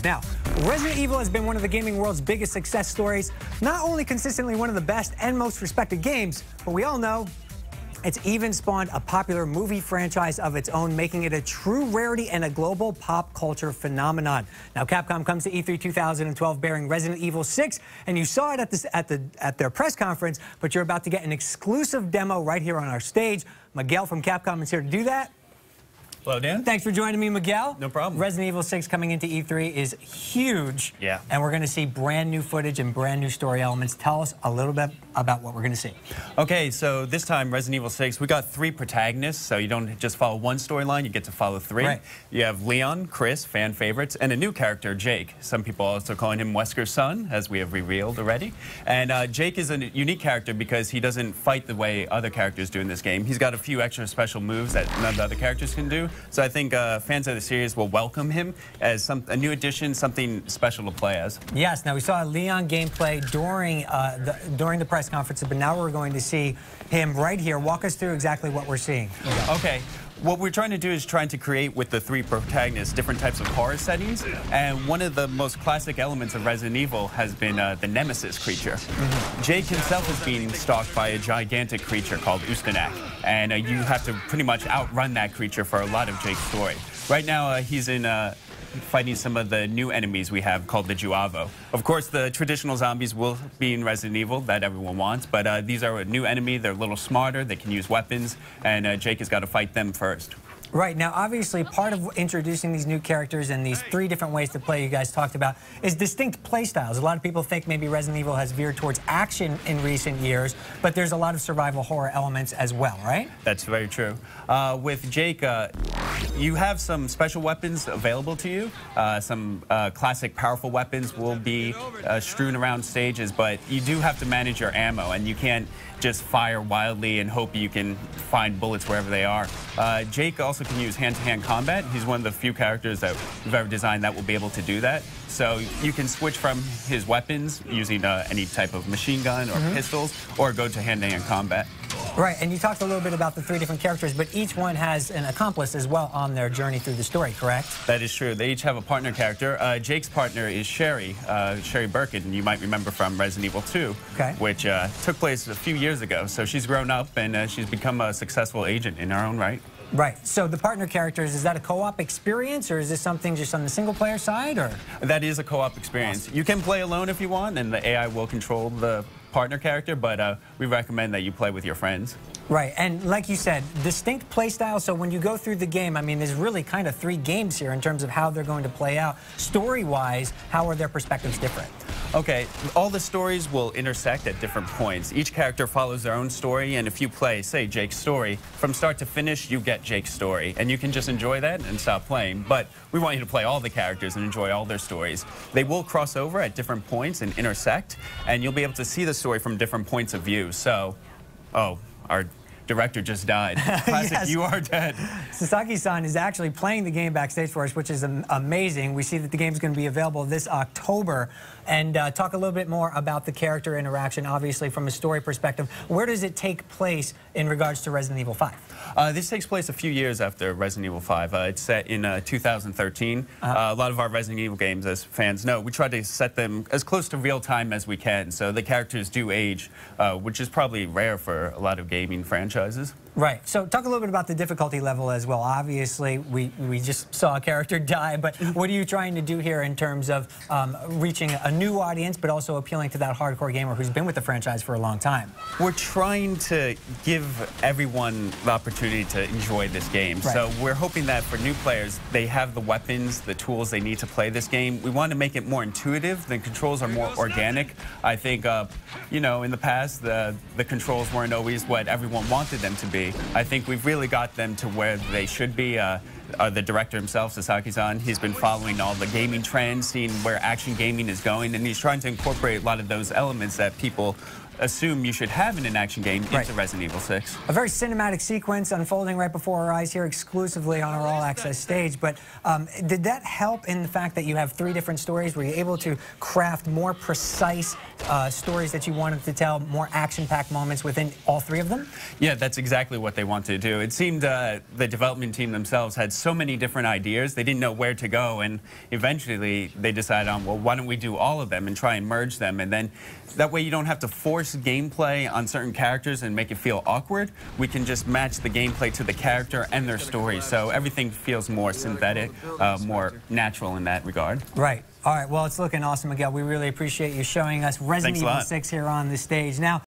Now, Resident Evil has been one of the gaming world's biggest success stories, not only consistently one of the best and most respected games, but we all know it's even spawned a popular movie franchise of its own, making it a true rarity and a global pop culture phenomenon. Now, Capcom comes to E3 2012 bearing Resident Evil 6, and you saw it at their press conference, but you're about to get an exclusive demo right here on our stage. Miguel from Capcom is here to do that. Hello, Dan. Thanks for joining me, Miguel. No problem. Resident Evil 6 coming into E3 is huge. Yeah. And we're going to see brand new footage and brand new story elements. Tell us a little bit about what we're going to see. Okay, so this time, Resident Evil 6, we got 3 protagonists, so you don't just follow one storyline, you get to follow 3. Right. You have Leon, Chris, fan favorites, and a new character, Jake. Some people also calling him Wesker's son, as we have revealed already. And Jake is a unique character because he doesn't fight the way other characters do in this game. He's got a few extra special moves that none of the other characters can do. So I think fans of the series will welcome him as a new addition, something special to play as. Yes, now we saw Leon gameplay during the press conference, but now we're going to see him right here. Walk us through exactly what we're seeing. Okay. What we're trying to do is trying to create with the 3 protagonists different types of horror settings, and one of the most classic elements of Resident Evil has been the Nemesis creature. Jake himself is being stalked by a gigantic creature called Ustanak, and you have to pretty much outrun that creature for a lot of Jake's story. Right now he's in fighting some of the new enemies we have called the Juavo. Of course, the traditional zombies will be in Resident Evil that everyone wants, but these are a new enemy. They're a little smarter. They can use weapons, and Jake has got to fight them first. Right. Now, obviously, part of introducing these new characters and these 3 different ways to play you guys talked about is distinct play styles. A lot of people think maybe Resident Evil has veered towards action in recent years, but there's a lot of survival horror elements as well, right? That's very true. With Jake, you have some special weapons available to you. Some classic powerful weapons will be strewn around stages, but you do have to manage your ammo, and you can't just fire wildly and hope you can find bullets wherever they are. Jake also can use hand-to-hand combat. He's one of the few characters that we've ever designed that will be able to do that. So you can switch from his weapons using any type of machine gun or pistols, or go to hand-to-hand combat. Right, and you talked a little bit about the 3 different characters, but each one has an accomplice as well on their journey through the story, correct? That is true. They each have a partner character. Jake's partner is Sherry Birkin, and you might remember from Resident Evil 2, which took place a few years ago. So she's grown up, and she's become a successful agent in her own right. Right. So the partner characters, is that a co-op experience, or is this something just on the single-player side, or? That is a co-op experience. Awesome. You can play alone if you want, and the AI will control the partner character, but we recommend that you play with your friends. Right, and like you said, distinct play style, so when you go through the game, I mean, there's really kind of 3 games here in terms of how they're going to play out. Story-wise, how are their perspectives different? Okay, all the stories will intersect at different points. Each character follows their own story, and if you play, say, Jake's story, from start to finish, you get Jake's story, and you can just enjoy that and stop playing. But we want you to play all the characters and enjoy all their stories. They will cross over at different points and intersect, and you'll be able to see the story from different points of view. So, our director just died. Classic, yes. You are dead. Sasaki-san is actually playing the game backstage for us, which is amazing. We see that the game's going to be available this October. And talk a little bit more about the character interaction, obviously, from a story perspective. Where does it take place in regards to Resident Evil 5? This takes place a few years after Resident Evil 5. It's set in 2013. A lot of our Resident Evil games, as fans know, we try to set them as close to real time as we can. So the characters do age, which is probably rare for a lot of gaming franchises. Right. So talk a little bit about the difficulty level as well. Obviously, we just saw a character die, but what are you trying to do here in terms of reaching a new audience, but also appealing to that hardcore gamer who's been with the franchise for a long time? We're trying to give everyone the opportunity to enjoy this game. Right. So we're hoping that for new players, they have the weapons, the tools they need to play this game. We want to make it more intuitive. The controls are more organic. I think, you know, in the past, the controls weren't always what everyone wanted them to be. I think we've really got them to where they should be. The director himself, Sasaki-san, he's been following all the gaming trends, seeing where action gaming is going, and he's trying to incorporate a lot of those elements that people assume you should have in an action game into Resident Evil 6. A very cinematic sequence unfolding right before our eyes here exclusively on our all-access stage. But did that help in the fact that you have 3 different stories? Were you able to craft more precise stories that you wanted to tell, more action-packed moments within all 3 of them? Yeah, that's exactly what they wanted to do. It seemed the development team themselves had so many different ideas, they didn't know where to go, and eventually they decided on, well, why don't we do all of them and try and merge them, and then that way you don't have to force gameplay on certain characters and make it feel awkward. We can just match the gameplay to the character and their story, so everything feels more synthetic, more natural in that regard. Right. All right, well, it's looking awesome, Miguel. We really appreciate you showing us Resident Evil 6 here on the stage. Now,